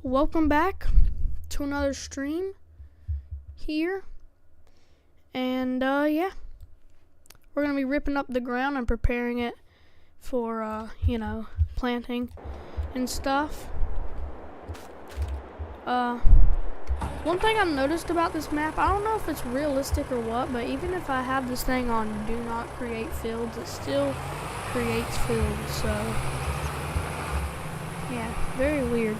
Welcome back to another stream here. And yeah, we're gonna be ripping up the ground and preparing it for planting and stuff. One thing I've noticed about this map, I don't know if it's realistic or what, but even if I have this thing on do not create fields, it still creates fields. So yeah, very weird.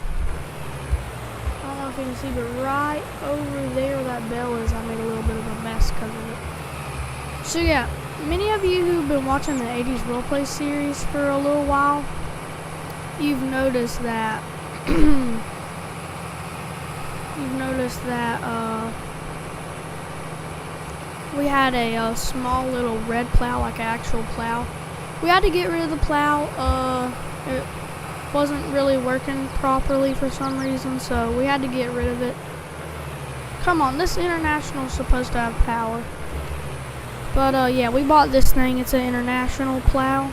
I don't know if you can see, but right over there where that bell is, I made a little bit of a mess because of it. So yeah, many of you who've been watching the 80s roleplay series for a little while, you've noticed that we had a small little red plow, like an actual plow. We had to get rid of the plow. It wasn't really working properly for some reason, so we had to get rid of it. Come on, this International is supposed to have power. But yeah, we bought this thing. It's an International plow.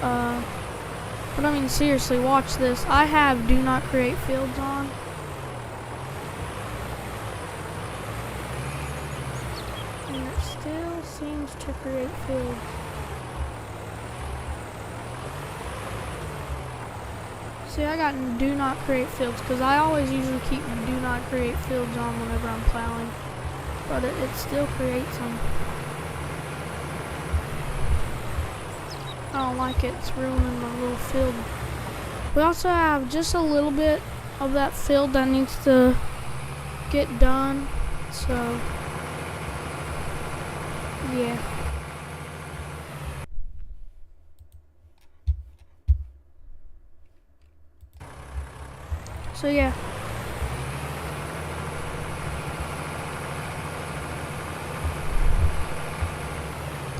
But I mean, seriously, watch this. I have do not create fields on. And it still seems to create fields. See, I got do not create fields because I always usually keep do not create fields on whenever I'm plowing, but it still creates them. I don't like it. It's ruining my little field. We also have just a little bit of that field that needs to get done, so yeah. So yeah.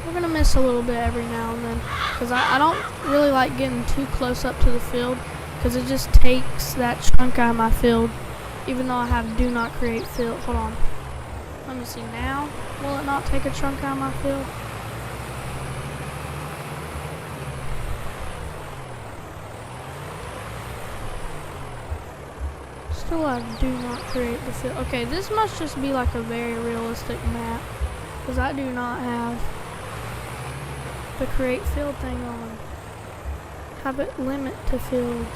We're gonna miss a little bit every now and then, because I don't really like getting too close up to the field, because it just takes that chunk out of my field, even though I have do not create field. Hold on. Let me see now. Will it not take a chunk out of my field? Still have do not create the field. Okay, this must just be like a very realistic map, because I do not have the create field thing on. Have it limit to fields.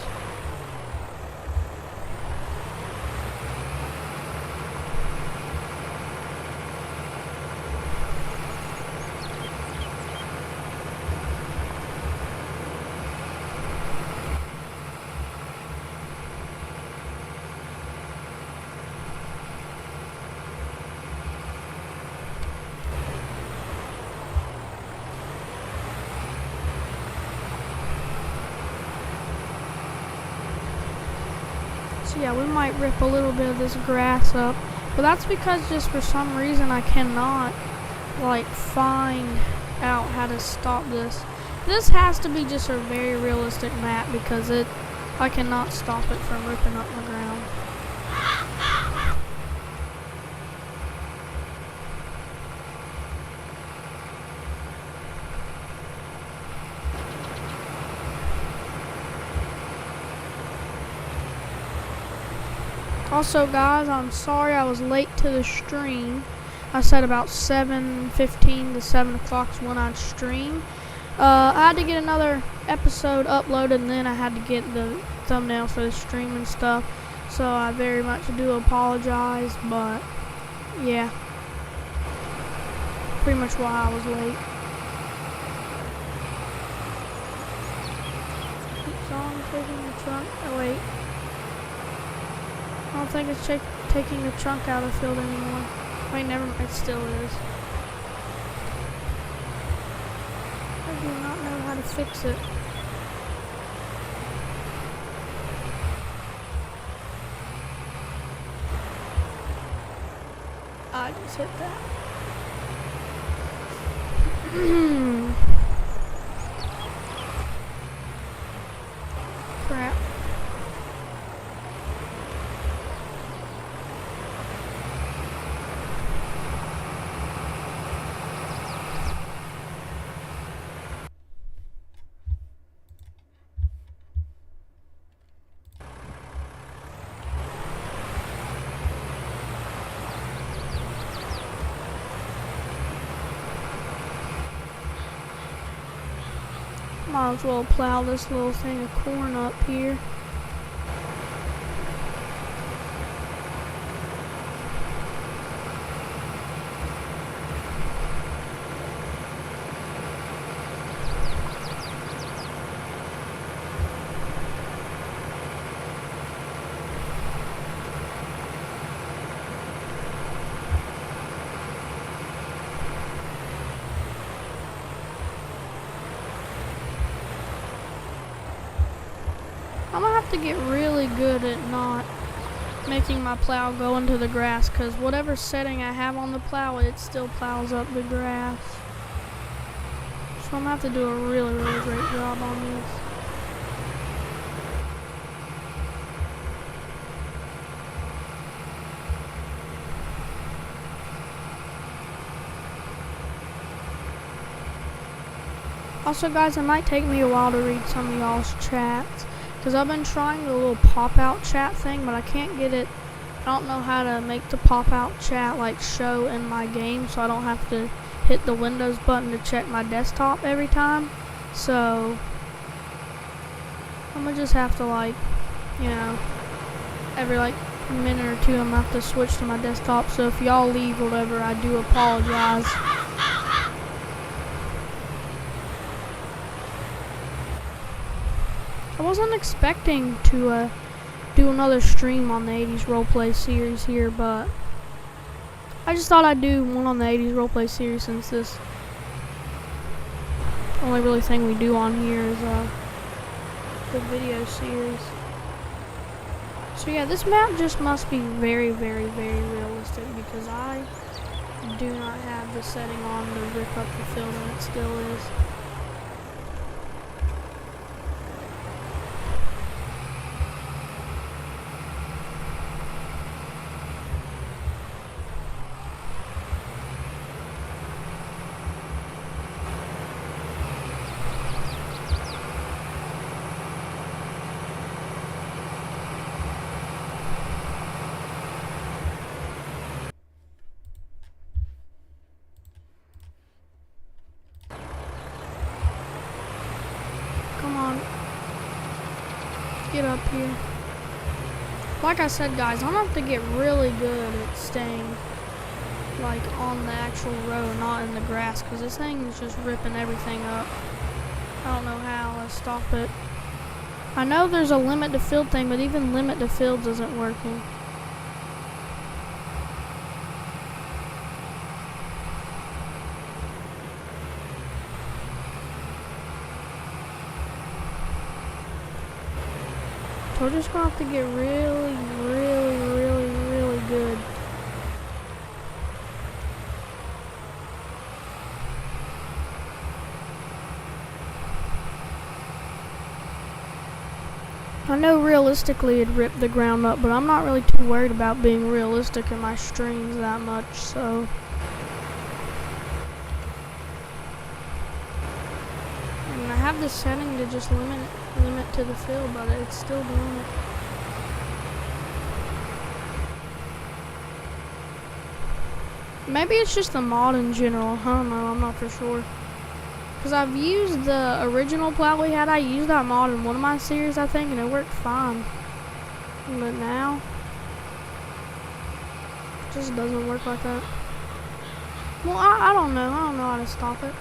So yeah, we might rip a little bit of this grass up, but that's because just for some reason I cannot like find out how to stop this. This has to be just a very realistic map because I cannot stop it from ripping up the ground. Also guys, I'm sorry I was late to the stream. I said about 7:15 to 7 o'clock is when I'd stream. I had to get another episode uploaded, and then I had to get the thumbnail for the stream and stuff. So I very much do apologize, but yeah. Pretty much why I was late. Keeps on taking the trunk. Oh wait. I don't think it's taking the trunk out of the field anymore. Wait, never mind, it still is. I do not know how to fix it. I just hit that. Crap. Might as well plow this little thing of corn up here. I'm gonna have to get really good at not making my plow go into the grass, because whatever setting I have on the plow, it still plows up the grass. So I'm gonna have to do a really, really great job on this. Also guys, it might take me a while to read some of y'all's chats, because I've been trying the little pop-out chat thing, but I can't get it. I don't know how to make the pop-out chat like show in my game, so I don't have to hit the Windows button to check my desktop every time. So I'm gonna just have to, like, you know, every like minute or two I'm gonna have to switch to my desktop. So if y'all leave or whatever, I do apologize. I wasn't expecting to do another stream on the 80s roleplay series here, but I just thought I'd do one on the 80s roleplay series, since this only really thing we do on here is the video series. So yeah, this map just must be very, very, very realistic, because I do not have the setting on to rip up the field, and it still is. Come on. Get up here. Like I said guys, I'm gonna have to get really good at staying like on the actual road, not in the grass, because this thing is just ripping everything up. I don't know how to stop it. I know there's a limit to field thing, but even limit to fields isn't working. So we're just gonna have to get really, really, really, really good. I know realistically it'd rip the ground up, but I'm not really too worried about being realistic in my streams that much, so. I mean, I have the setting to just limit to the field, but it's still doing it. Maybe it's just the mod in general, I don't know, I'm not for sure. Because I've used the original plow we had, I used that mod in one of my series I think, and it worked fine. But now, it just doesn't work like that. Well, I don't know how to stop it.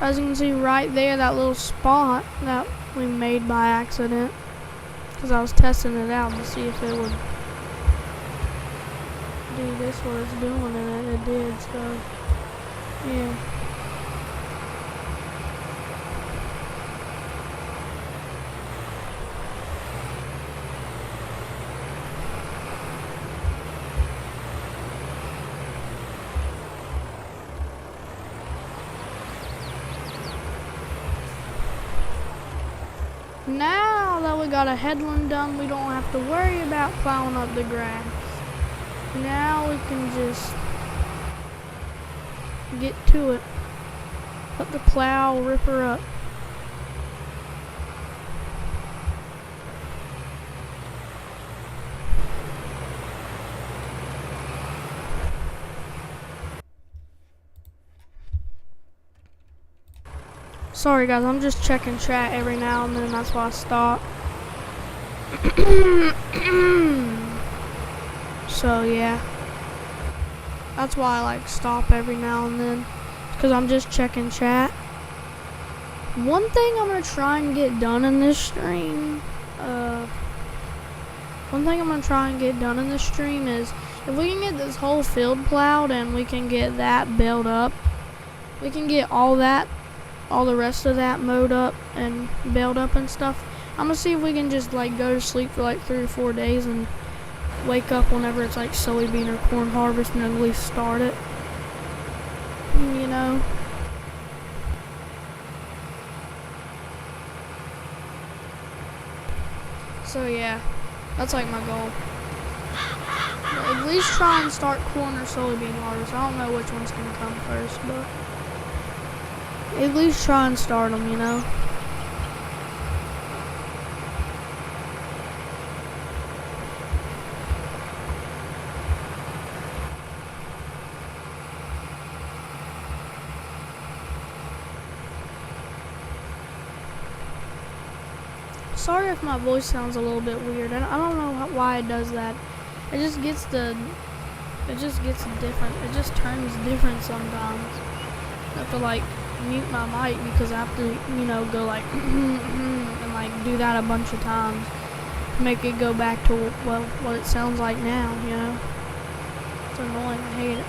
As you can see right there, that little spot that we made by accident, because I was testing it out to see if it would do this what it's doing, and it did, so yeah. Now that we got a headland done, we don't have to worry about plowing up the grass. Now we can just get to it. Let the plow rip her up. Sorry guys, I'm just checking chat every now and then, that's why I stop. So yeah, that's why I like stop every now and then, because I'm just checking chat. One thing I'm gonna try and get done in this stream, is if we can get this whole field plowed and we can get that baled up, we can get all the rest of that mowed up and baled up and stuff. I'm gonna see if we can just like go to sleep for like 3 or 4 days and wake up whenever it's like soybean or corn harvest and at least start it, you know. So yeah, that's like my goal. But at least try and start corn or soybean harvest. I don't know which one's gonna come first, but at least try and start them, you know. Sorry if my voice sounds a little bit weird. I don't know why it does that. It just gets different. It just turns different sometimes. I have to like mute my mic because I have to, you know, go like and like do that a bunch of times to make it go back to, well, what it sounds like now, you know. It's annoying. I hate it.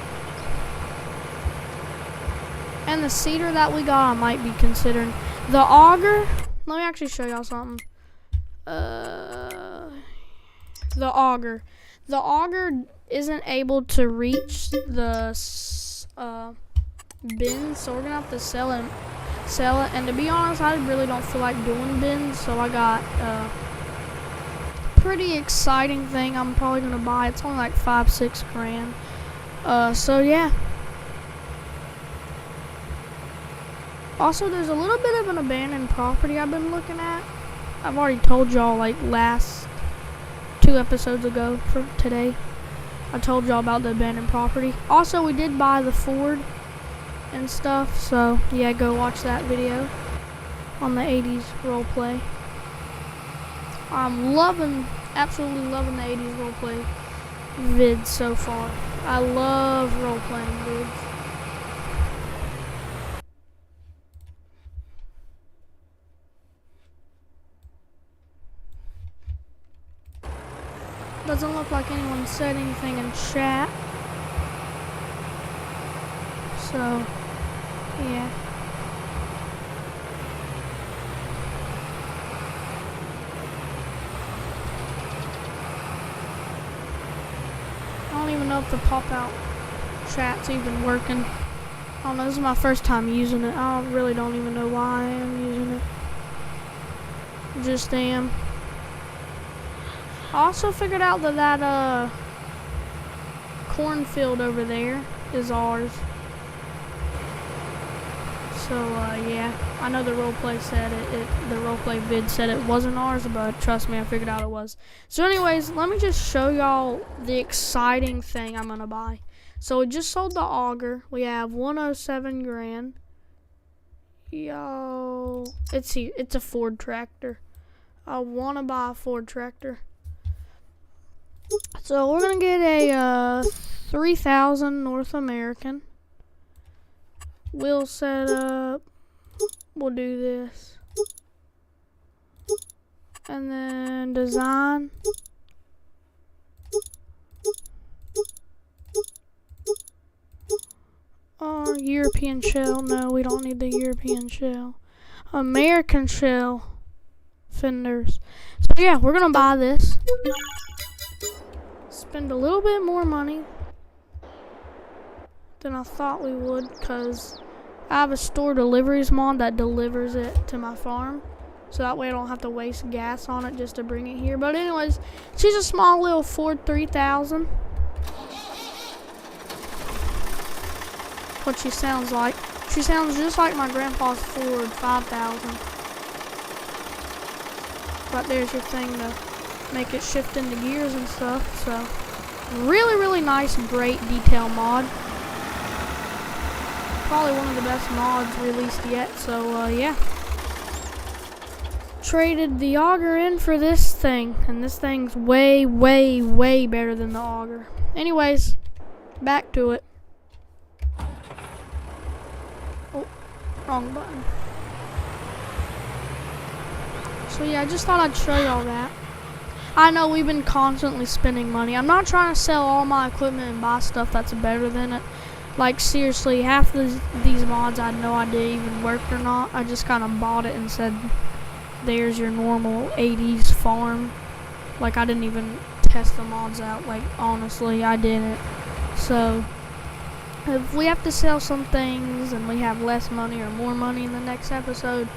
And the seeder that we got, I might be considering. The auger, let me actually show y'all something. The auger isn't able to reach the bins, so we're gonna have to sell it. And to be honest, I really don't feel like doing bins, so I got a pretty exciting thing I'm probably gonna buy. It's only like 5-6 grand. So yeah. Also, there's a little bit of an abandoned property I've been looking at. I've already told y'all like last 2 episodes ago for today. I told y'all about the abandoned property. Also, we did buy the Ford and stuff, so yeah, go watch that video on the 80s roleplay. I'm absolutely loving the 80s roleplay vids so far. I love role-playing vids. Doesn't look like anyone said anything in chat. So, yeah. I don't even know if the pop-out chat's even working. I don't know, this is my first time using it. I really don't even know why I am using it. Just am. I also figured out that cornfield over there is ours. So yeah, I know the roleplay said the roleplay vid said it wasn't ours, but trust me, I figured out it was. So anyways, let me just show y'all the exciting thing I'm gonna buy. So we just sold the auger. We have 107 grand. Yo, it's a Ford tractor. I wanna buy a Ford tractor. So we're gonna get a 3000 North American. We'll set up. We'll do this, and then design. European shell. No, we don't need the European shell. American shell fenders. So yeah, we're gonna buy this. Spend a little bit more money than I thought we would, because I have a store deliveries mod that delivers it to my farm, so that way I don't have to waste gas on it just to bring it here. But anyways, she's a small little Ford 3000. What she sounds like. She sounds just like my grandpa's Ford 5000. But there's your thing to make it shift into gears and stuff. So really, really nice, great detail mod. probably one of the best mods released yet. So yeah. Traded the auger in for this thing, and this thing's way, way, way better than the auger. Anyways, back to it. Oh, wrong button. So yeah, I just thought I'd show y'all that. I know we've been constantly spending money. I'm not trying to sell all my equipment and buy stuff that's better than it. Like seriously, half these mods I had no idea even worked or not. I just kind of bought it and said, there's your normal 80s farm. Like I didn't even test the mods out. Like honestly, I didn't. So if we have to sell some things and we have less money or more money in the next episode,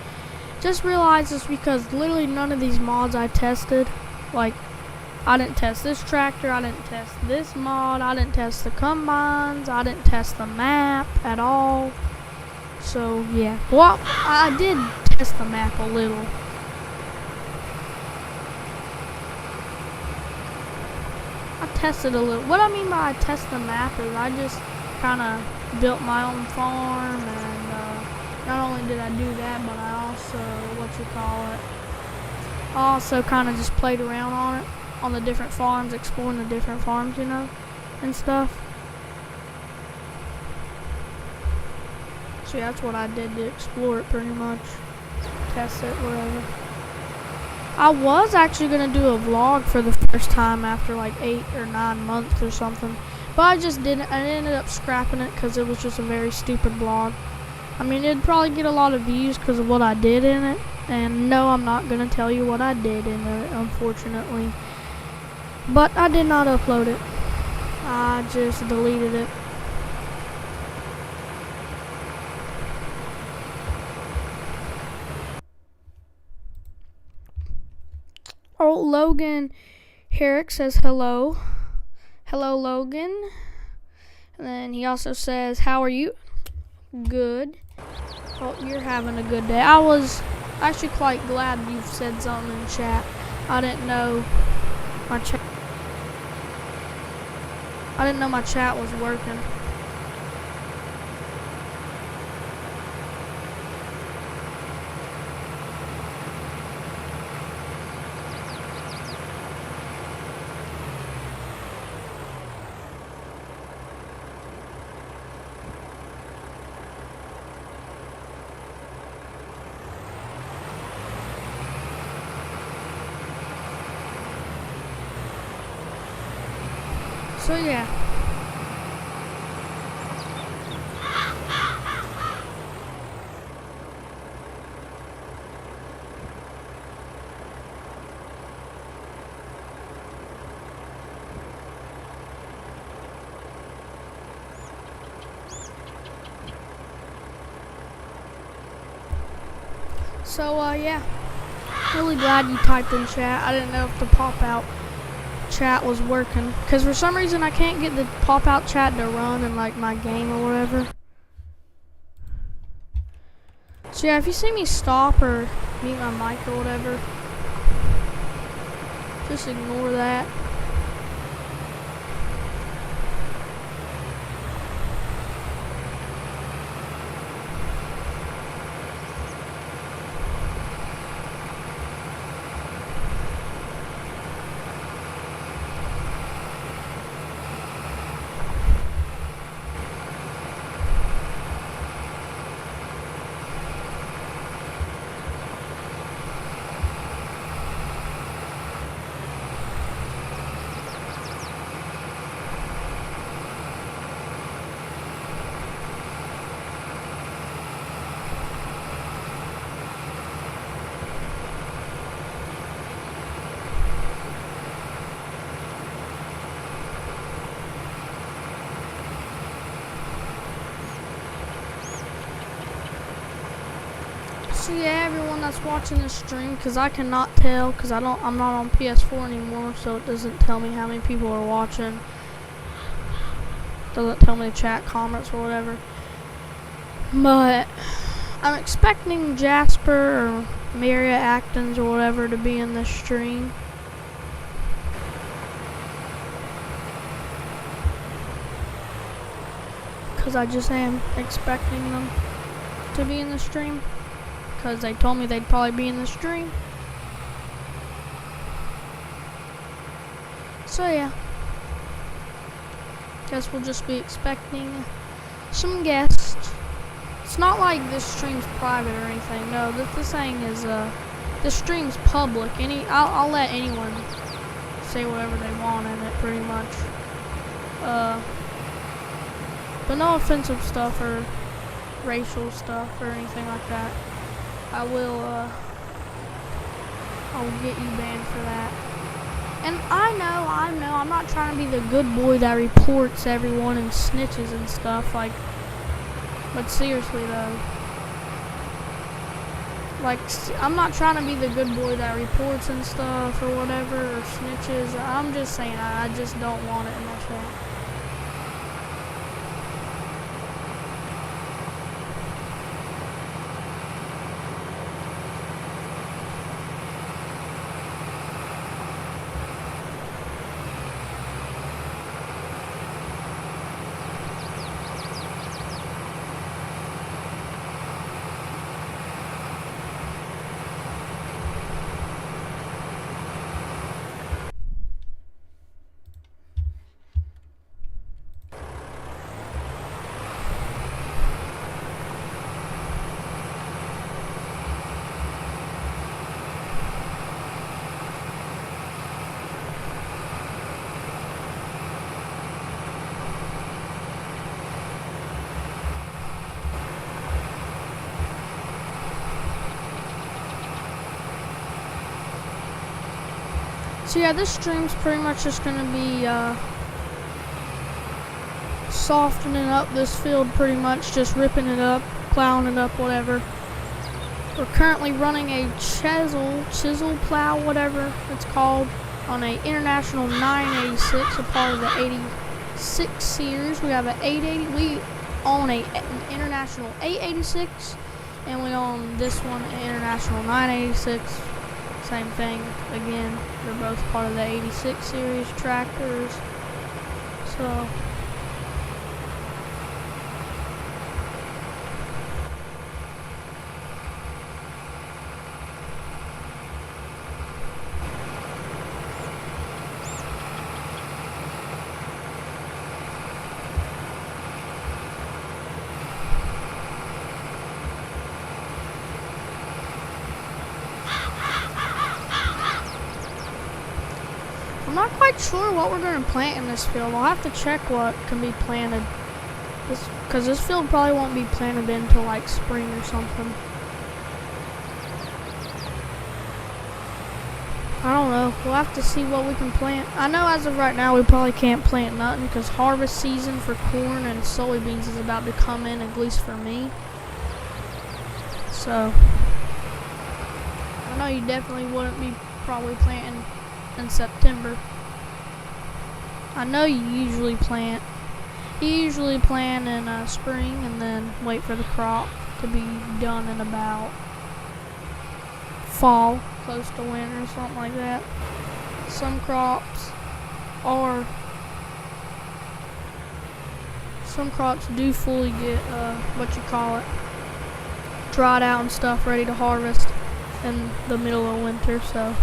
just realize it's because literally none of these mods I tested. Like, I didn't test this tractor, I didn't test this mod, I didn't test the combines, I didn't test the map at all. So, yeah. Well, I did test the map a little. I tested a little. What I mean by I test the map is I just kind of built my own farm, and not only did I do that, but I also kind of just played around on it, on the different farms, exploring the different farms, you know, and stuff. So yeah, that's what I did to explore it pretty much, test it, whatever. I was actually going to do a vlog for the first time after like 8 or 9 months or something, but I just didn't. I ended up scrapping it because it was just a very stupid vlog. I mean, it'd probably get a lot of views because of what I did in it. And no, I'm not going to tell you what I did in it, unfortunately. But I did not upload it. I just deleted it. Oh, Logan Herrick says hello. Hello, Logan. And then he also says, how are you? Good. Oh, you're having a good day. I was actually quite glad you said something in chat. I didn't know my chat was working. So yeah. So yeah. Really glad you typed in chat. I didn't know if the pop-out chat was working, because for some reason I can't get the pop-out chat to run in like my game or whatever. So yeah, if you see me stop or mute my mic or whatever, just ignore that. So yeah, everyone that's watching this stream, because I cannot tell, because I'm not on PS4 anymore, so it doesn't tell me how many people are watching. Doesn't tell me the chat comments or whatever. But I'm expecting Jasper or Maria Actons or whatever to be in this stream. because I just am expecting them to be in the stream, because they told me they'd probably be in the stream. So yeah, guess we'll just be expecting some guests. It's not like this stream's private or anything. No, this thing is this stream's public. I'll let anyone say whatever they want in it, pretty much. But no offensive stuff or racial stuff or anything like that. I will get you banned for that. And I know, I'm not trying to be the good boy that reports everyone and snitches and stuff, like, but seriously though, like, I'm not trying to be the good boy that reports and stuff or whatever, or snitches. I'm just saying, I just don't want it in my chat. So yeah, this stream's pretty much just gonna be softening up this field, pretty much just ripping it up, plowing it up, whatever. We're currently running a chisel plow, whatever it's called, on a International 986, a part of the 86 series. We have an 880. We own an International 886, and we own this one, an International 986. Same thing again. They're both part of the 86 series tractors. So I'm not quite sure what we're going to plant in this field. I'll have to check what can be planted. Because this field probably won't be planted until like spring or something. I don't know. We'll have to see what we can plant. I know as of right now we probably can't plant nothing because harvest season for corn and soybeans is about to come in, at least for me. So I know you definitely wouldn't be probably planting in September. I know you usually plant. You usually plant in spring and then wait for the crop to be done in about fall, close to winter or something like that. Some crops do fully get dried out and stuff, ready to harvest in the middle of winter. So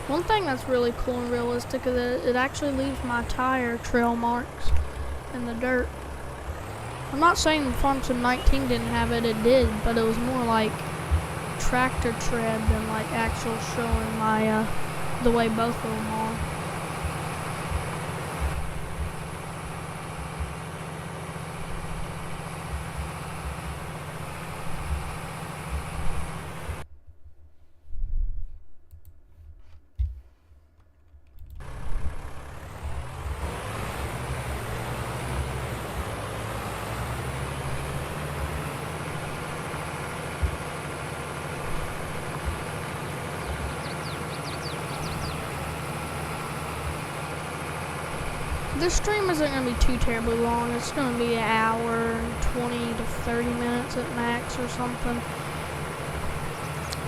one thing that's really cool and realistic is that it actually leaves my tire trail marks in the dirt. I'm not saying the Farmington 19 didn't have it, it did, but it was more like tractor tread than like actual showing my the way both of them are. this stream isn't going to be too terribly long. It's going to be an hour and 20 to 30 minutes at max or something.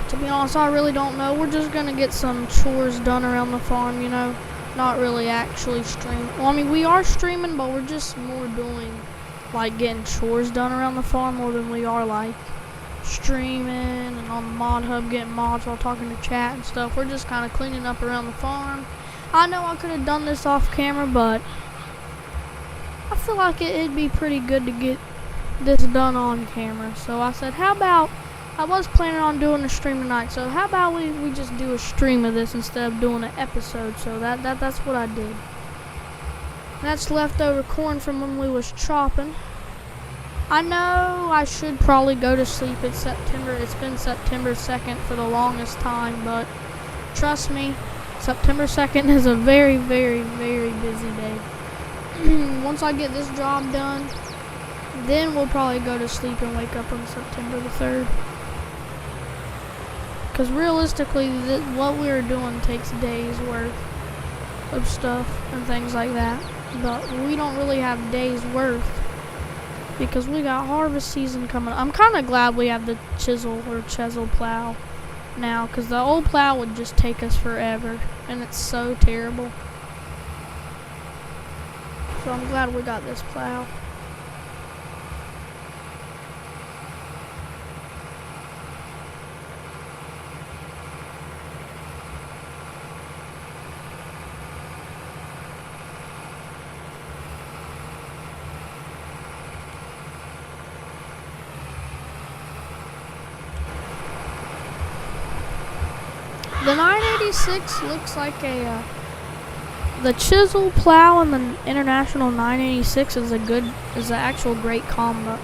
To be honest, I really don't know. We're just going to get some chores done around the farm, you know. Not really actually stream. Well, I mean, we are streaming, but we're just more doing, like, getting chores done around the farm more than we are, like, streaming and on the mod hub getting mods while talking to chat and stuff. We're just kind of cleaning up around the farm. I know I could have done this off camera, but I feel like it'd be pretty good to get this done on camera. So I said, how about, I was planning on doing a stream tonight, so how about we just do a stream of this instead of doing an episode. So that's what I did. That's leftover corn from when we was chopping. I know I should probably go to sleep. It's September. It's been September 2nd for the longest time, but trust me, September 2nd is a very, very, very busy day. Once I get this job done, then we'll probably go to sleep and wake up on September the 3rd. Because realistically, what we're doing takes days worth of stuff and things like that. But we don't really have days worth because we got harvest season coming. I'm kind of glad we have the chisel plow now, because the old plow would just take us forever, and it's so terrible. So I'm glad we got this plow. The 986 looks like the chisel plow and the International 986 is an actual great combo,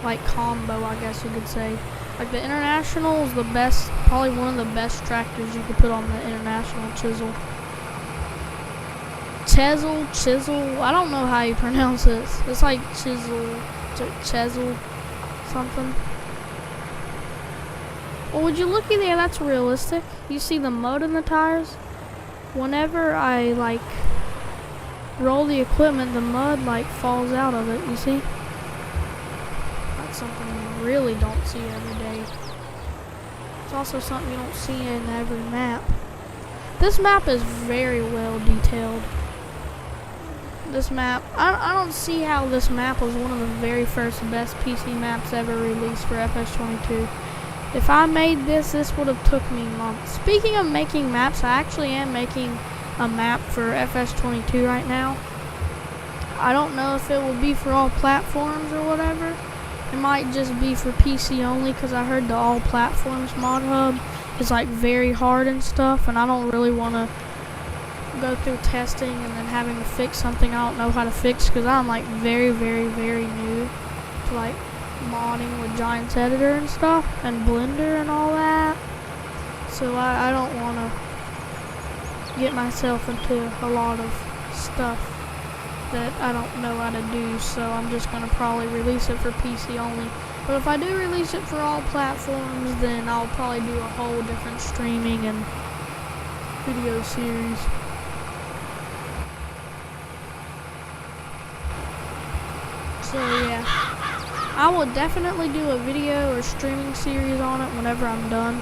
I guess you could say. Like the International is the best, probably one of the best tractors you could put on the International chisel. Chisel, I don't know how you pronounce this. It's like chisel something. Well, would you look at there? That's realistic. You see the mud in the tires? Whenever I, like, roll the equipment, the mud, like, falls out of it, you see? That's something you really don't see every day. It's also something you don't see in every map. This map is very well detailed. This map, I don't see how this map was one of the very first best PC maps ever released for FS22. If I made this would have took me months. Speaking of making maps, I actually am making a map for FS22 right now. I don't know if it will be for all platforms or whatever. It might just be for PC only, because I heard the all platforms mod hub is like very hard and stuff, and I don't really want to go through testing and then having to fix something I don't know how to fix, because I'm like very, very, very new to like modding with Giants Editor and stuff, and Blender and all that. So I don't want to get myself into a lot of stuff that I don't know how to do, so I'm just going to probably release it for PC only. But if I do release it for all platforms, then I'll probably do a whole different streaming and video series. So yeah, I will definitely do a video or streaming series on it whenever I'm done.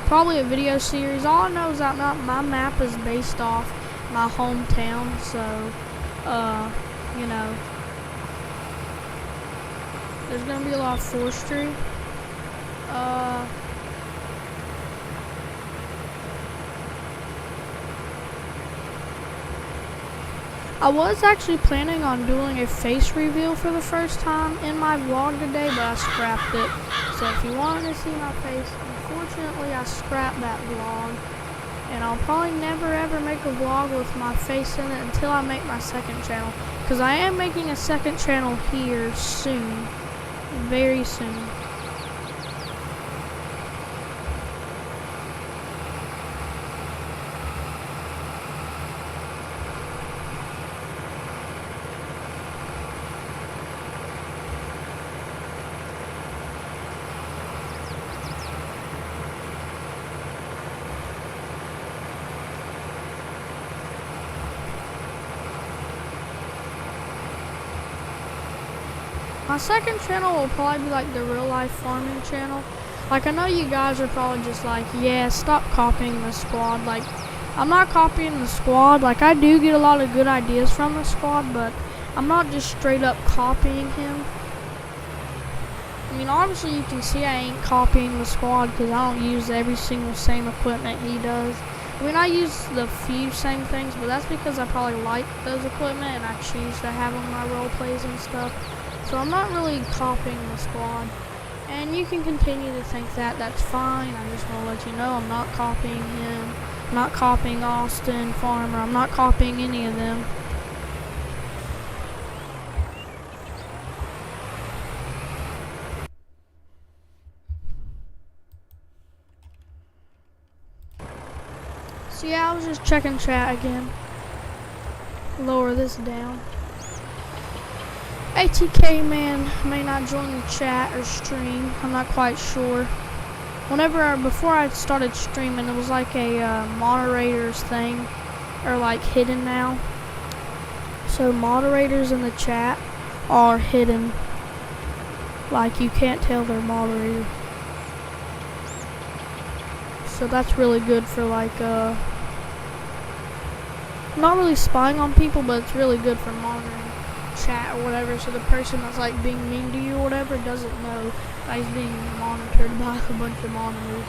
Probably a video series. All I know is that my map is based off my hometown, so, you know, there's going to be a lot of forestry. I was actually planning on doing a face reveal for the first time in my vlog today, but I scrapped it. So if you wanted to see my face, unfortunately I scrapped that vlog. And I'll probably never ever make a vlog with my face in it until I make my second channel. Because I am making a second channel here soon. Very soon. My second channel will probably be like the real life farming channel. Like, I know you guys are probably just like, yeah, stop copying the squad. Like, I'm not copying the squad. Like, I do get a lot of good ideas from the squad, but I'm not just straight up copying him. I mean, obviously you can see I ain't copying the squad because I don't use every single same equipment he does. I mean, I use the few same things, but that's because I probably like those equipment and I choose to have them in my role plays and stuff. So I'm not really copying the squad. And you can continue to think that, that's fine. I just want to let you know I'm not copying him. I'm not copying Austin, Farmer. I'm not copying any of them. So yeah, I was just checking chat again. Lower this down. ATK man may not join the chat or stream. I'm not quite sure. Before I started streaming, it was like a moderators thing, or like hidden now. So moderators in the chat are hidden. Like, you can't tell they're moderators. So that's really good for like not really spying on people, but it's really good for monitoring chat or whatever, so the person that's like being mean to you or whatever doesn't know that he's being monitored by a bunch of monitors.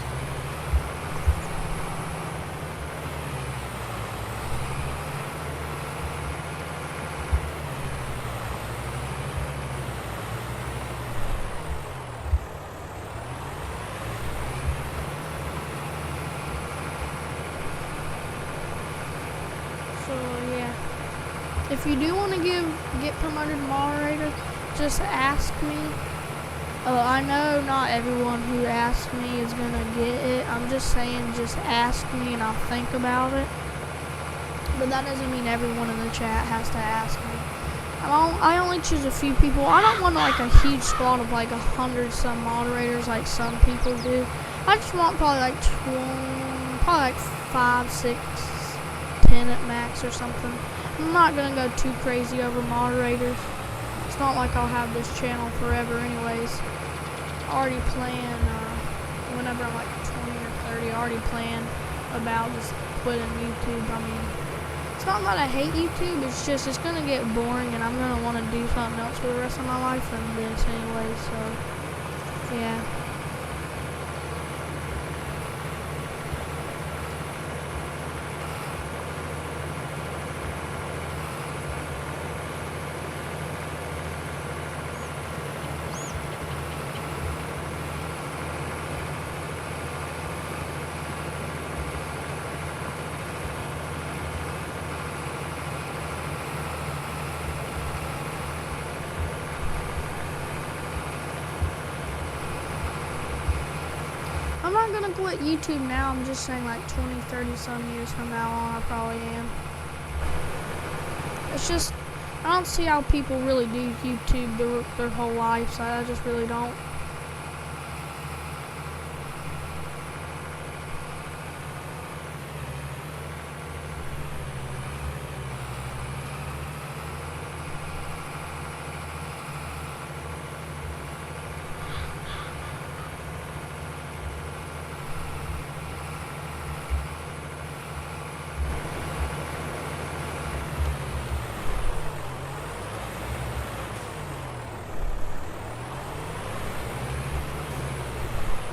So yeah, if you do want to get promoted moderator, just ask me. I know not everyone who asks me is gonna get it. I'm just saying, just ask me and I'll think about it. But that doesn't mean everyone in the chat has to ask me. I only choose a few people. I don't want like a huge squad of like 100 some moderators like some people do. I just want probably like 5, 6, 10 at max or something. I'm not gonna go too crazy over moderators. It's not like I'll have this channel forever anyways. I already plan, whenever I'm like 20 or 30, I already plan about just quitting YouTube. I mean, it's not that I hate YouTube, it's just, it's gonna get boring and I'm gonna wanna do something else for the rest of my life than this anyway, so, yeah. I'm not gonna quit YouTube now, I'm just saying like 20, 30 some years from now on, I probably am. It's just, I don't see how people really do YouTube their whole life, so I just really don't.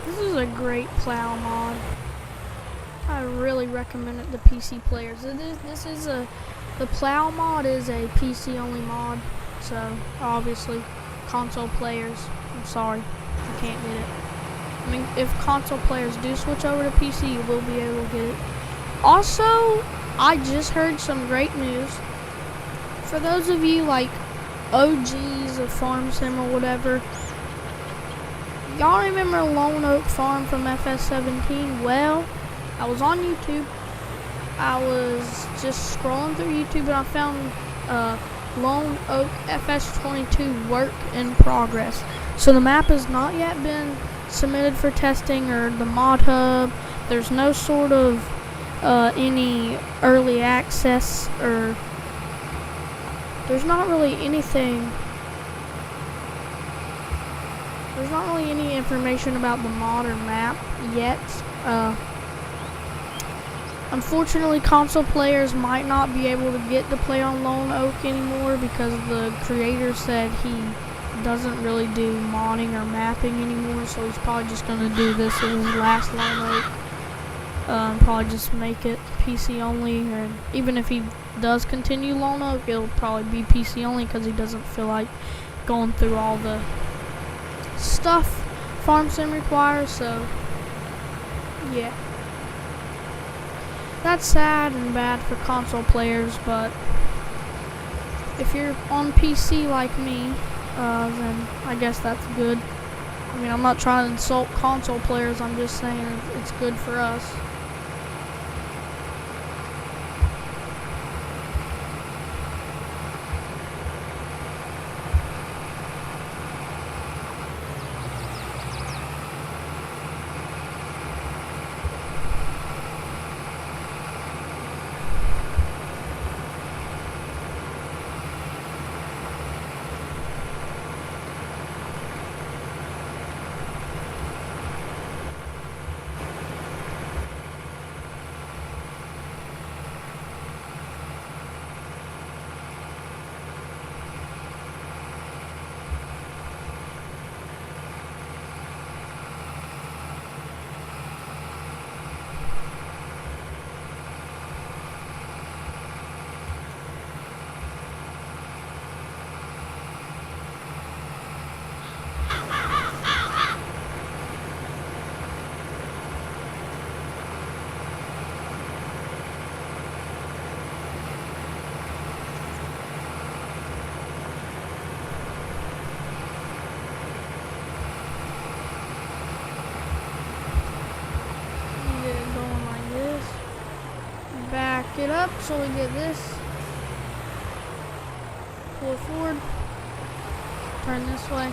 This is a great plow mod. I really recommend it to PC players. The plow mod is a PC only mod, so obviously console players, I'm sorry, you can't get it. I mean, if console players do switch over to PC, you will be able to get it. Also, I just heard some great news. For those of you like OGs of Farm Sim or whatever, y'all remember Lone Oak Farm from FS17? Well, I was on YouTube. I was just scrolling through YouTube and I found Lone Oak FS22 work in progress. So the map has not yet been submitted for testing or the mod hub. There's no sort of any early access, or there's not really anything there's not really any information about the modern map yet. Unfortunately, console players might not be able to get to play on Lone Oak anymore because the creator said he doesn't really do modding or mapping anymore, so he's probably just going to do this as his last Lone Oak. Probably just make it PC only, and even if he does continue Lone Oak, it'll probably be PC only because he doesn't feel like going through all the stuff Farm Sim requires. So yeah, that's sad and bad for console players, but if you're on PC like me, then I guess that's good. I mean, I'm not trying to insult console players, I'm just saying it's good for us. Back it up so we get this. Pull it forward. Turn this way.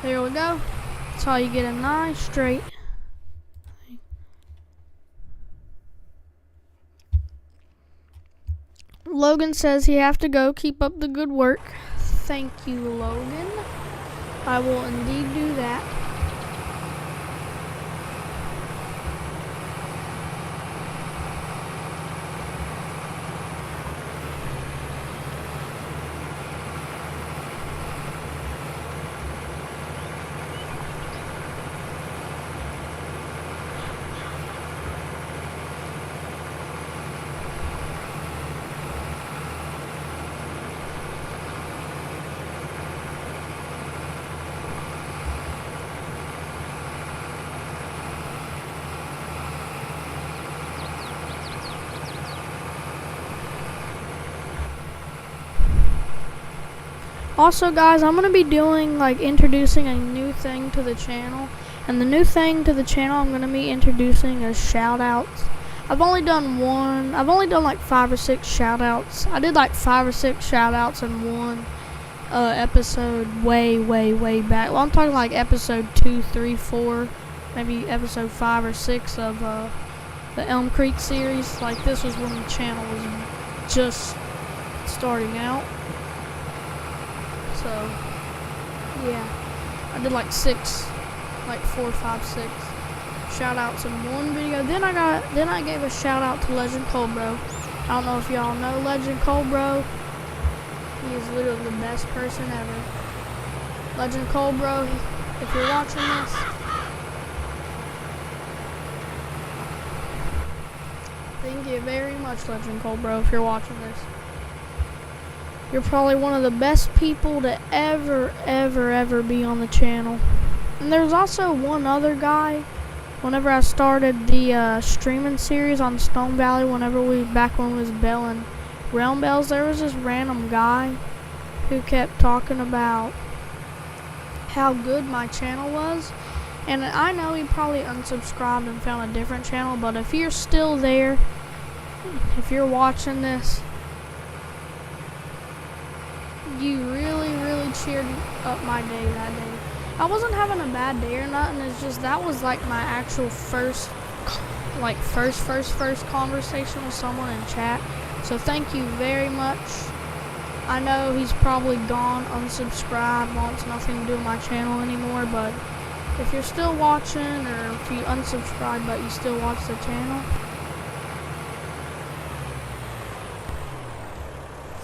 There we go. That's how you get a nice straight. Logan says he have to go. Keep up the good work. Thank you, Logan. I will indeed do that. Also, guys, I'm going to be doing, introducing a new thing to the channel. And the new thing to the channel I'm going to be introducing is shoutouts. I've only done 5 or 6 shoutouts. I did 5 or 6 shoutouts in one episode way back. Well, I'm talking episode 2, 3, 4, maybe episode 5 or 6 of the Elm Creek series. This was when the channel was just starting out. So, yeah, I did 4, 5, 6 shout outs in one video. Then I gave a shout out to Legend Colbro. I don't know if y'all know Legend Colbro. He is literally the best person ever. Legend Colbro, if you're watching this, thank you very much, Legend Colbro, if you're watching this. You're probably one of the best people to ever be on the channel. And there's also one other guy. Whenever I started the streaming series on Stone Valley, back when we was belling Realm Bells, there was this random guy who kept talking about how good my channel was. And I know he probably unsubscribed and found a different channel, but if you're still there, if you're watching this, you really cheered up my day that day. I wasn't having a bad day or nothing. It's just that was my actual first conversation with someone in chat. So thank you very much. I know he's probably gone, unsubscribed, wants nothing to do with my channel anymore, but if you're still watching, or if you unsubscribe but you still watch the channel,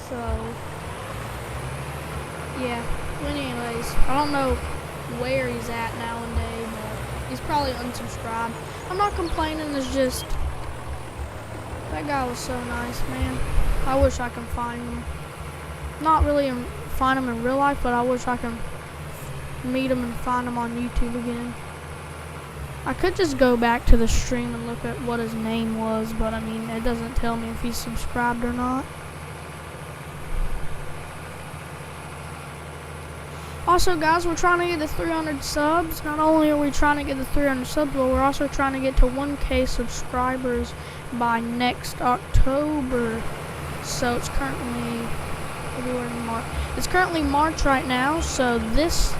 so yeah. But anyways, I don't know where he's at nowadays, but he's probably unsubscribed. I'm not complaining, it's just that guy was so nice, man. I wish I could find him. Not really find him in real life, but I wish I could meet him and find him on YouTube again. I could just go back to the stream and look at what his name was, but I mean, it doesn't tell me if he's subscribed or not. Also, guys, we're trying to get to 300 subs. Not only are we trying to get to 300 subs, but we're also trying to get to 1K subscribers by next October. So it's currently February, March. It's currently March right now, so this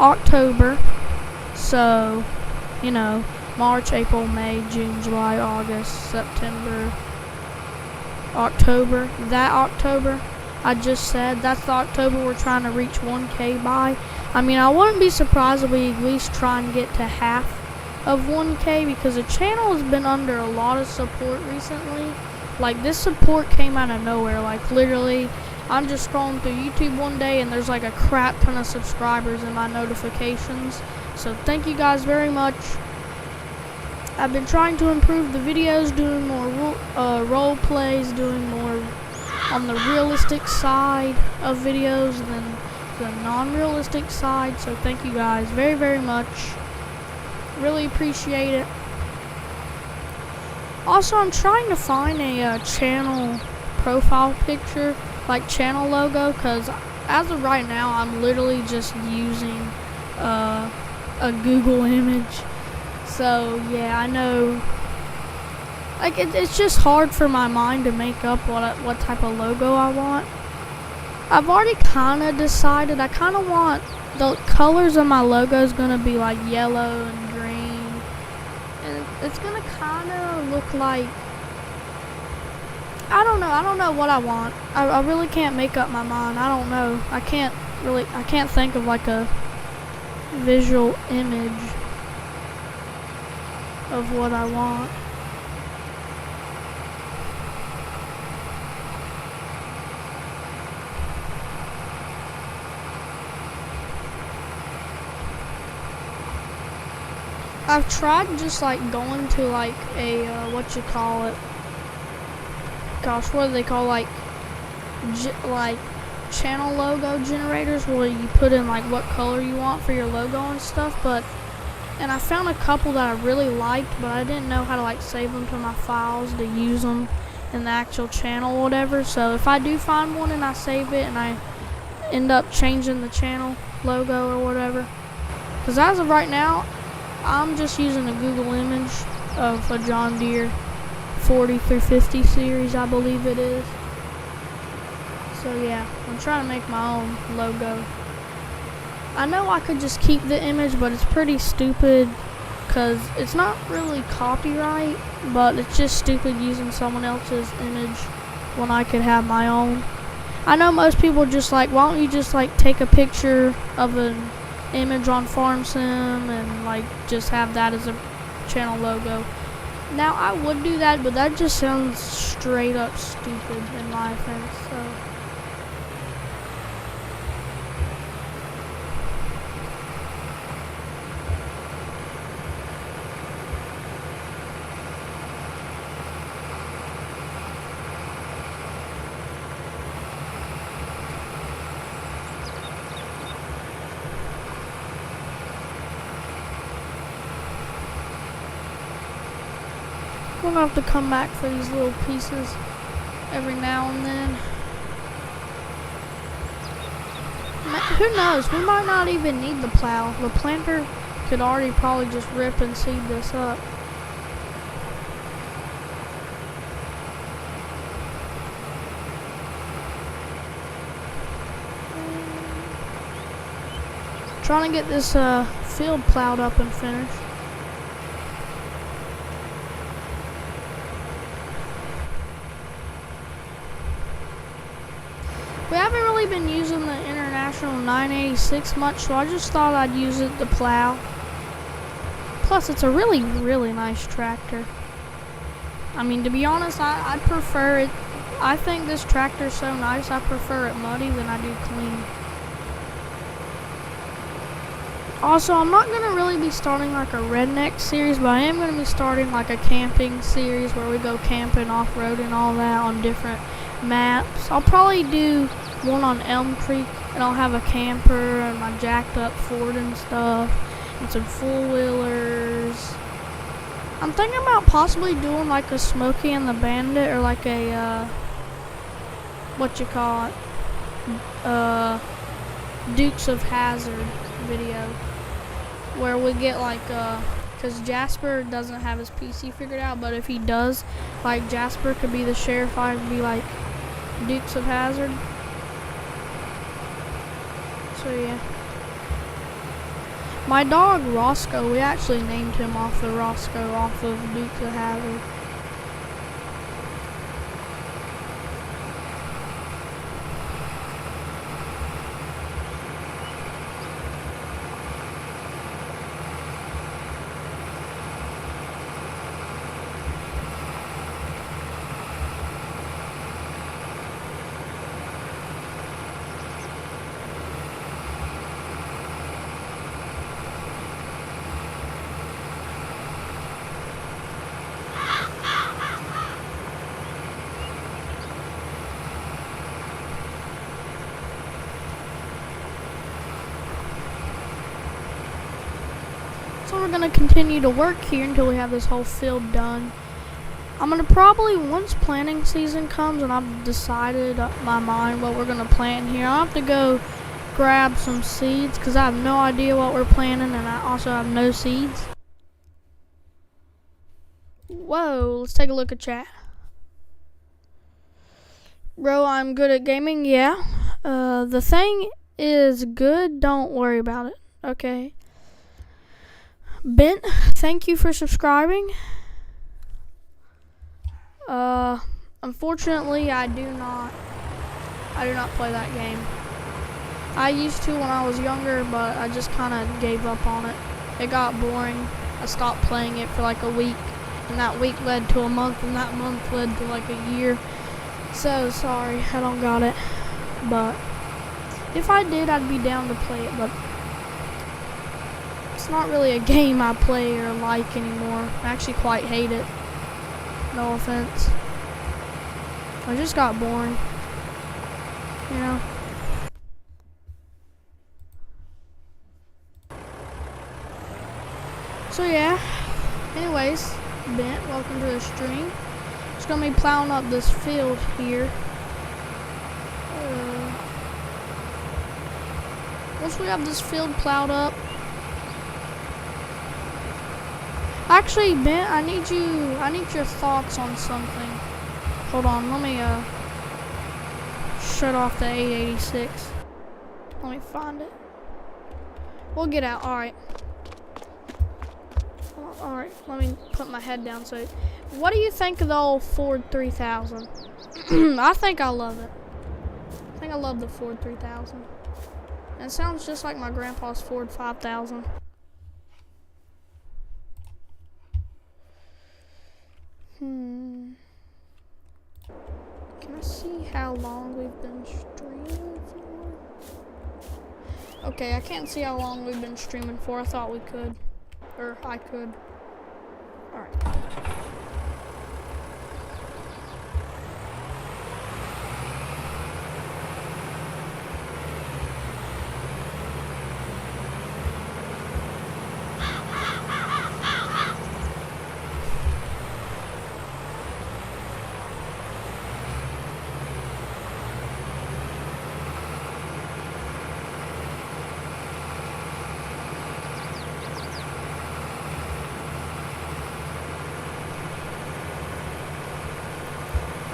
October, so you know, March, April, May, June, July, August, September, October. That October I just said, that's the October we're trying to reach 1K by. I mean, I wouldn't be surprised if we at least try and get to half of 1K, because the channel has been under a lot of support recently. Like, this support came out of nowhere. Like, literally, I'm just scrolling through YouTube one day and there's like a crap ton of subscribers in my notifications. So thank you guys very much. I've been trying to improve the videos, doing more role plays, doing more on the realistic side of videos than the non-realistic side. So thank you guys very, very much. Really appreciate it. Also, I'm trying to find a channel profile picture, like channel logo, because as of right now, I'm literally just using a Google image. So yeah, I know. Like, it's just hard for my mind to make up what type of logo I want. I've already kind of decided. I kind of want the colors of my logo is going to be like yellow and green. And it's going to kind of look like, I don't know what I want. I really can't make up my mind. I don't know. I can't think of like a visual image of what I want. I've tried just like going to like a what you call it? Gosh, what do they call like channel logo generators, where you put in like what color you want for your logo and stuff. And I found a couple that I really liked, but I didn't know how to like save them to my files to use them in the actual channel or whatever. So if I do find one and I save it and I end up changing the channel logo or whatever, because as of right now, I'm just using a Google image of a John Deere 40 through 50 series, I believe it is. So yeah, I'm trying to make my own logo. I know I could just keep the image, but it's pretty stupid because it's not really copyright, but it's just stupid using someone else's image when I could have my own. I know most people are just like, why don't you just like take a picture of an image on FarmSim and like just have that as a channel logo. Now I would do that, but that just sounds straight up stupid in my offense. So we're gonna have to come back for these little pieces every now and then. Who knows? We might not even need the plow. The planter could already probably just rip and seed this up. Trying to get this field plowed up and finished. We haven't really really been using the International 986 much, so I just thought I'd use it to plow. Plus, it's a really, really nice tractor. I mean, to be honest, I'd prefer it. I think this tractor's so nice, I prefer it muddy than I do clean. Also, I'm not going to really be starting like a redneck series, but I am going to be starting like a camping series where we go camping, off-road, and all that on different maps. I'll probably do one on Elm Creek, and I'll have a camper and my jacked up Ford and stuff, and some four-wheelers. I'm thinking about possibly doing like a Smokey and the Bandit, or like a, Dukes of Hazzard video, where we get like, because Jasper doesn't have his PC figured out, but if he does, like Jasper could be the sheriff, I could be like Dukes of Hazzard. So yeah. My dog Roscoe, we actually named him off of Roscoe off of Dukes of Hazzard. So we're going to continue to work here until we have this whole field done. I'm going to probably, once planting season comes and I've decided my mind what we're going to plant here, I'll have to go grab some seeds because I have no idea what we're planting, and I also have no seeds. Whoa, let's take a look at chat. Bro, I'm good at gaming, yeah. The thing is good, don't worry about it, okay? Bent, thank you for subscribing. Unfortunately, I do not play that game. I used to when I was younger, but I just kind of gave up on it. It got boring. I stopped playing it for like a week, and that week led to a month, and that month led to like a year. So sorry, I don't got it. But if I did, I'd be down to play it, but it's not really a game I play or like anymore. I actually quite hate it. No offense. It just got boring. You know? So yeah. Anyways, Bent, welcome to the stream. Just gonna be plowing up this field here. Once we have this field plowed up, actually, Bent, I need your thoughts on something. Hold on, let me shut off the 886. Let me find it. We'll get out. Alright, let me put my head down. So, what do you think of the old Ford 3000? I think I love it. I think I love the Ford 3000. And it sounds just like my grandpa's Ford 5000. Can I see how long we've been streaming for? Okay, I can't see how long we've been streaming for. I thought we could. Or I could. Alright.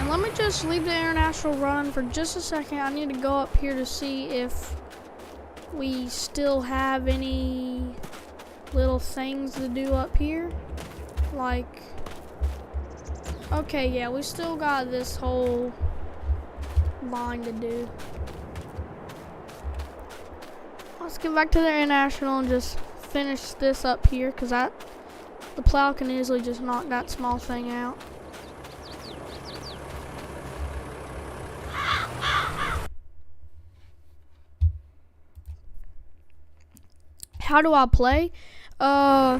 Let me just leave the international run for just a second. I need to go up here to see if we still have any little things to do up here. Like, okay, yeah, we still got this whole line to do. Let's get back to the international and just finish this up here, because the plow can easily just knock that small thing out. How do I play? I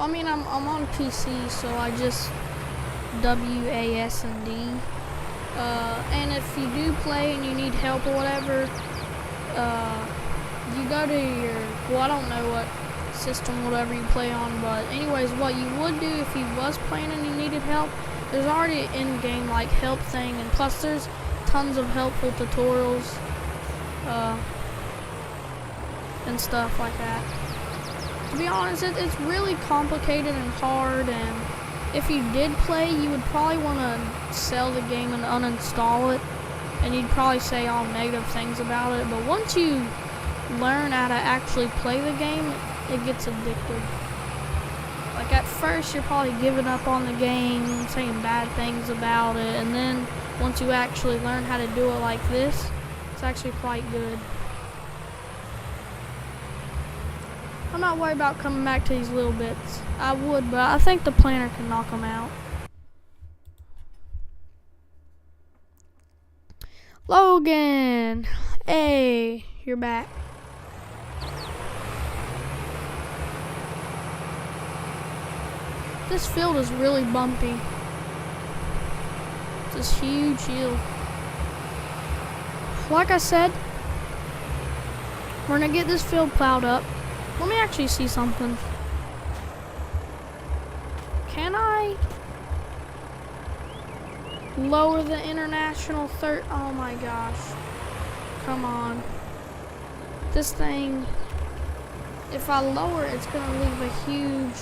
mean, I'm on PC, so I just WASD. And if you do play and you need help or whatever, you go to your, well, I don't know what system, whatever you play on, but anyways, what you would do if you was playing and you needed help, there's already an in-game like help thing, and plus there's tons of helpful tutorials and stuff like that. To be honest, it's really complicated and hard, and if you did play, you would probably want to sell the game and uninstall it, and you'd probably say all negative things about it, but once you learn how to actually play the game, it gets addictive. Like at first, you're probably giving up on the game, saying bad things about it, and then once you actually learn how to do it like this, it's actually quite good. I'm not worried about coming back to these little bits. I would, but I think the planter can knock them out. Logan! Hey, you're back. This field is really bumpy. It's this huge hill. Like I said, we're gonna get this field plowed up. Let me actually see something. Can I lower the international third? Oh my gosh. Come on. This thing, if I lower it, it's gonna leave a huge...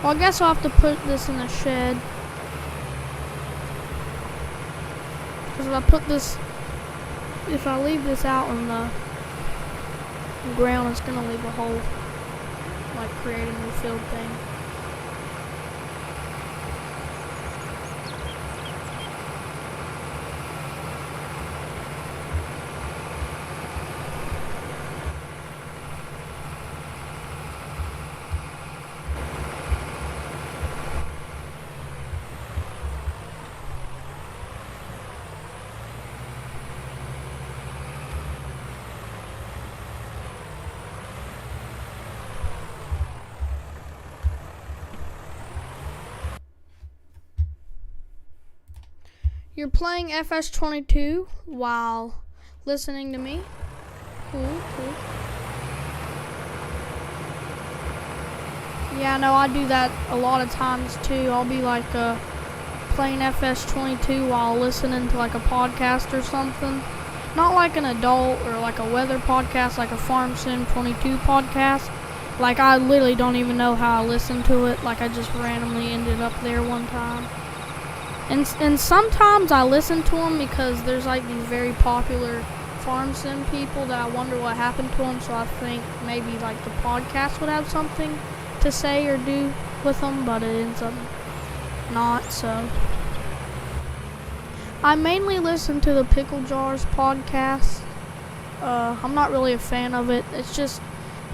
Well, I guess I'll have to put this in the shed. Because if I leave this out on the ground, it's gonna leave a hole, like creating the field thing. You're playing FS22 while listening to me. Cool, cool. Yeah, no, I do that a lot of times too. I'll be like playing FS22 while listening to like a podcast or something. Not like an adult or like a weather podcast, like a Farm Sim 22 podcast. Like I literally don't even know how I listened to it. Like I just randomly ended up there one time. And sometimes I listen to them because there's like these very popular Farm Sim people that I wonder what happened to them, so I think maybe like the podcast would have something to say or do with them, but it ends up not, so. I mainly listen to the Pickle Jars podcast. I'm not really a fan of it. It's just,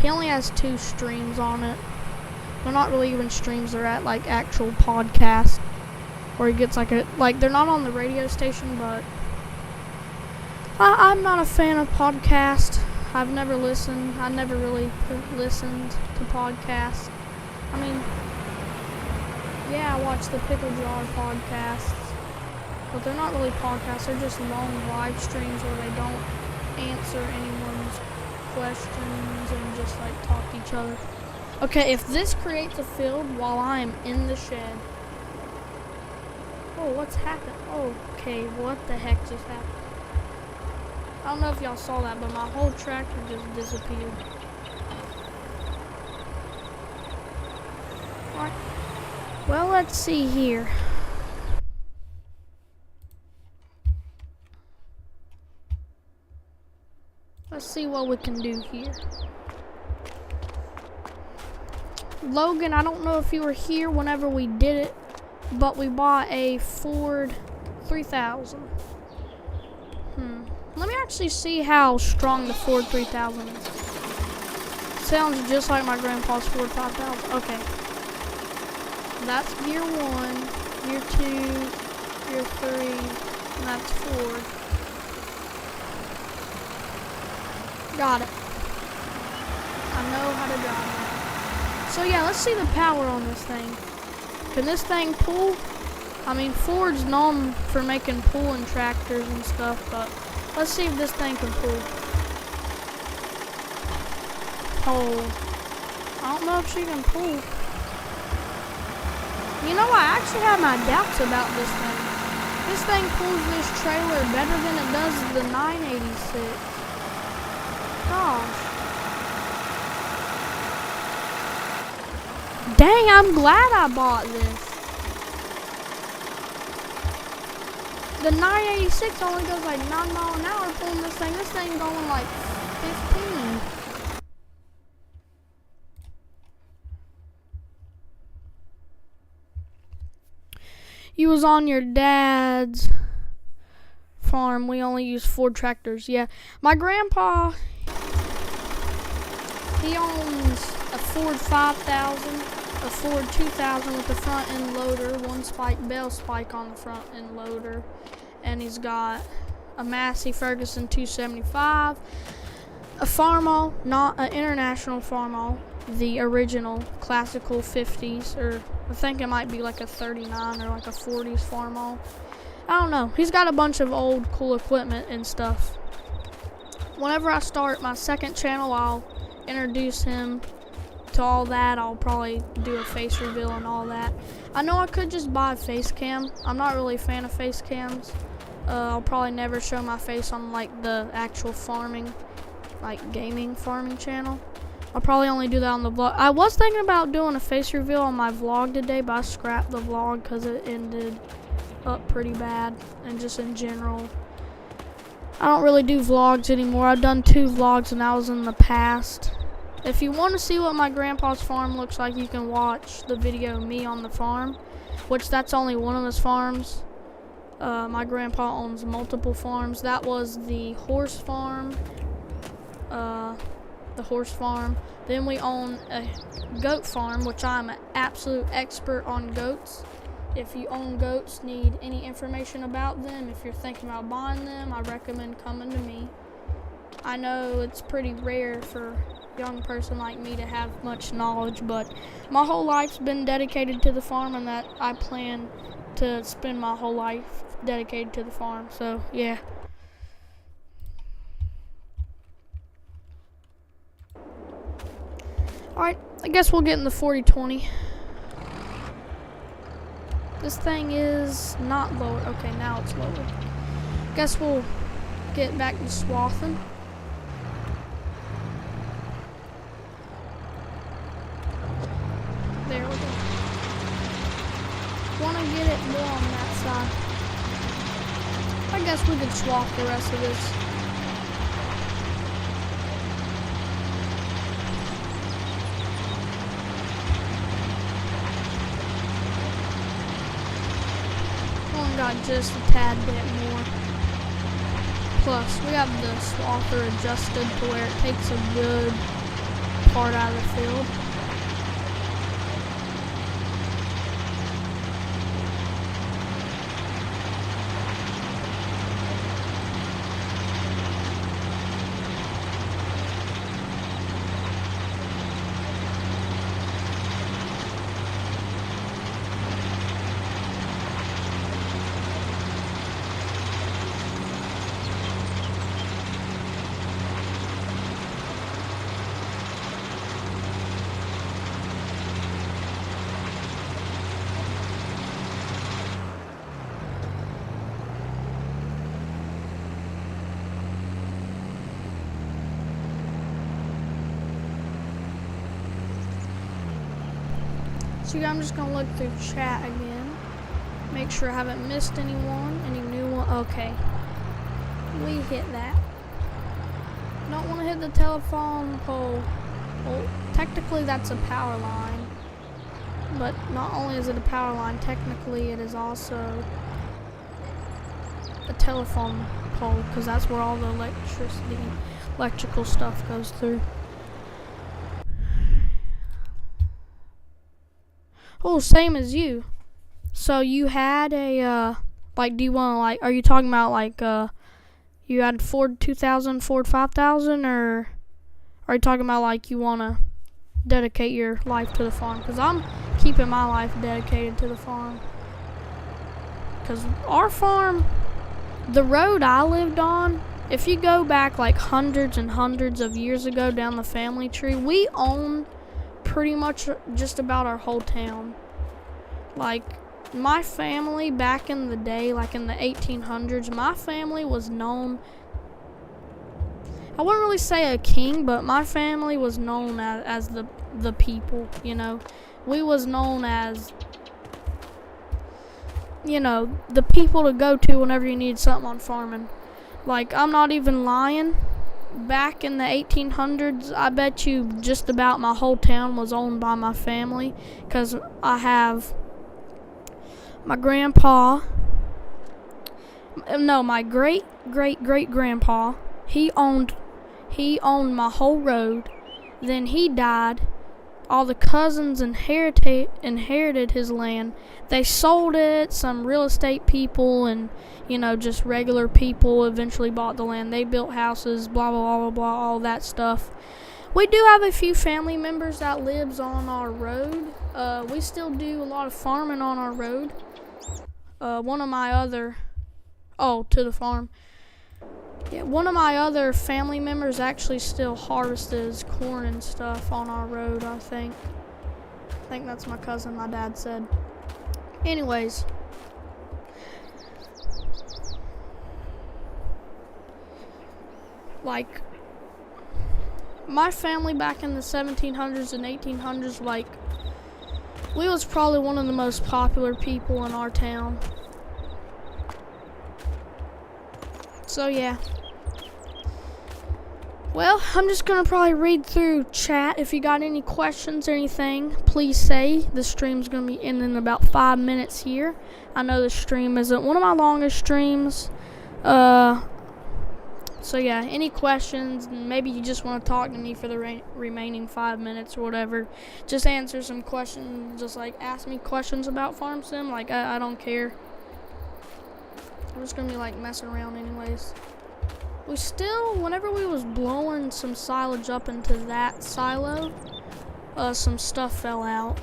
he only has 2 streams on it. They're not really even streams, they're at like actual podcasts. Where he gets like they're not on the radio station, but I'm not a fan of podcasts. I've never listened. I never really listened to podcasts. I mean, yeah, I watch the Pickle Jar podcasts, but they're not really podcasts. They're just long live streams where they don't answer anyone's questions and just like talk to each other. Okay, if this creates a field while I'm in the shed. Oh, what's happened? Oh, okay, what the heck just happened? I don't know if y'all saw that, but my whole tractor just disappeared. What? Well, let's see here. Let's see what we can do here. Logan, I don't know if you were here whenever we did it, but we bought a Ford 3000. Let me actually see how strong the Ford 3000 is. Sounds just like my grandpa's Ford 5000. Okay. That's gear 1, gear 2, gear 3, and that's Ford. Got it. I know how to drive it. So yeah, let's see the power on this thing. Can this thing pull? I mean, Ford's known for making pulling tractors and stuff, but let's see if this thing can pull. Oh, I don't know if she can pull. You know, I actually have my doubts about this thing. This thing pulls this trailer better than it does the 986. Gosh. Dang, I'm glad I bought this. The 986 only goes like 9 miles an hour pulling this thing. This thing going like 15. You was on your dad's farm. We only use Ford tractors. Yeah, my grandpa, he owns a Ford 5000, a Ford 2000 with the front end loader, one spike bell spike on the front end loader, and he's got a Massey Ferguson 275, a Farmall, not an International Farmall, the original classical 50s, or I think it might be like a 39 or like a 40s Farmall. I don't know. He's got a bunch of old cool equipment and stuff. Whenever I start my second channel, I'll introduce him to all that. I'll probably do a face reveal and all that. I know I could just buy a face cam. I'm not really a fan of face cams. I'll probably never show my face on like the actual farming, like gaming farming channel. I'll probably only do that on the vlog. I was thinking about doing a face reveal on my vlog today, but I scrapped the vlog because it ended up pretty bad, and just in general, I don't really do vlogs anymore. I've done 2 vlogs and that was in the past. If you want to see what my grandpa's farm looks like, you can watch the video Me on the Farm, which that's only one of his farms. My grandpa owns multiple farms. That was the horse farm. Then we own a goat farm, which I'm an absolute expert on goats. If you own goats, need any information about them, if you're thinking about buying them, I recommend coming to me. I know it's pretty rare for a young person like me to have much knowledge, but my whole life's been dedicated to the farm, and that I plan to spend my whole life dedicated to the farm. So yeah. Alright, I guess we'll get in the 40/20. This thing is not lower. Okay, now it's lower. Guess we'll get back to swathing. There we go. Want to get it more on that side. I guess we could swath the rest of this. Got just a tad bit more. Plus, we have the swather adjusted to where it takes a good part out of the field. So I'm just gonna look through chat again, make sure I haven't missed anyone, any new one. Okay, we hit that. Don't want to hit the telephone pole. Well, technically that's a power line, but not only is it a power line, technically it is also a telephone pole, because that's where all the electrical stuff goes through. Oh, same as you. So you had a, like, do you want to, like, are you talking about, like, you had Ford 2000, Ford 5000, or are you talking about, like, you want to dedicate your life to the farm? Because I'm keeping my life dedicated to the farm. Because our farm, the road I lived on, if you go back, like, hundreds and hundreds of years ago down the family tree, we own pretty much just about our whole town. Like, my family back in the day, like in the 1800s, my family was known, I wouldn't really say a king, but my family was known as the people, you know. We was known as, you know, the people to go to whenever you need something on farming. Like, I'm not even lying. Back in the 1800s, I bet you just about my whole town was owned by my family, because I have my grandpa, no, my great-great-great-grandpa, he owned my whole road. Then he died. All the cousins inherited his land. They sold it. Some real estate people and, you know, just regular people eventually bought the land. They built houses, blah, blah, blah, blah, all that stuff. We do have a few family members that lives on our road. We still do a lot of farming on our road. One of my other family members actually still harvests corn and stuff on our road, I think. I think that's my cousin, my dad said. Anyways. Like, my family back in the 1700s and 1800s, like, we was probably one of the most popular people in our town. So, yeah. Well, I'm just going to probably read through chat. If you got any questions or anything, please say. The stream's going to be ending in about 5 minutes here. I know the stream isn't one of my longest streams. So, yeah, any questions, maybe you just want to talk to me for the remaining 5 minutes or whatever. Just answer some questions. Just, like, ask me questions about Farm Sim. Like, I don't care. I'm just going to be, like, messing around anyways. We still, whenever we was blowing some silage up into that silo, some stuff fell out.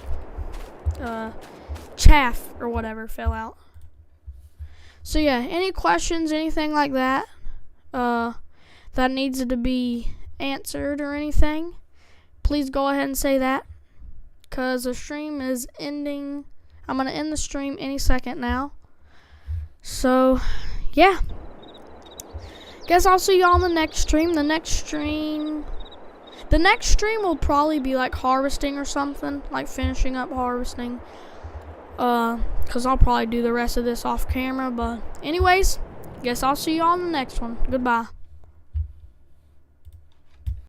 Chaff or whatever fell out. So, yeah, any questions, anything like that, that needs to be answered or anything, please go ahead and say that, because the stream is ending. I'm going to end the stream any second now. So, yeah. Guess I'll see y'all in the next stream. The next stream will probably be like harvesting or something, like finishing up harvesting. Because I'll probably do the rest of this off camera. But anyways, guess I'll see y'all in the next one. Goodbye.